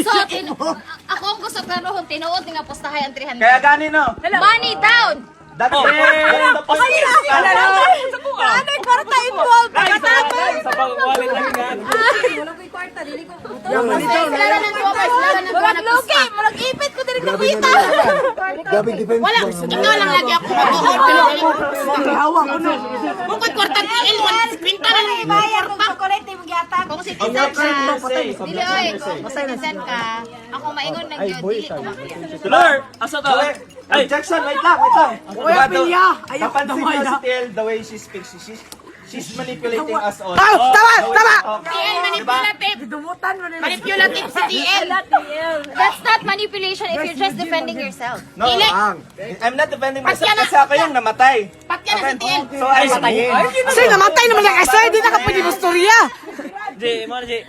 So, ako ang gusto karoon, tinuod nga postahay ang 300. Kaya gani no. Money down! That's the point. Ano yung kwarta involved? Sa pag-wallet lang yan. Sila ng bukas, sila ng bukas. Luki, malag-ipit ko din ng kita. Grabe defense. Wala, ikaw lang lagi ako mag-uhod. Bukod kwarta ni Elwan, pinta na lang Bayar kung kukulit yung gyatag. Kung citizen ka, dili oy, kung citizen ka, ako maingon ng Diyos, dili ko makita. Tulor! Asa to? Ay! Objection, wait lang, wait lang. Kuya Pilya, ayaw ko Napansin damay mo na. si TL, the way she speaks, she's manipulating us all. Tama! TL manipulative. Dumutan mo nila. Manipulative si TL. That's not manipulation if you're just defending yourself. No, Dili. I'm not defending myself kasi ako yung namatay. Patya na si TL. So ay patayin. Kasi namatay naman yung asa, hindi na ka pwede gustorya. Di, mo na, Di.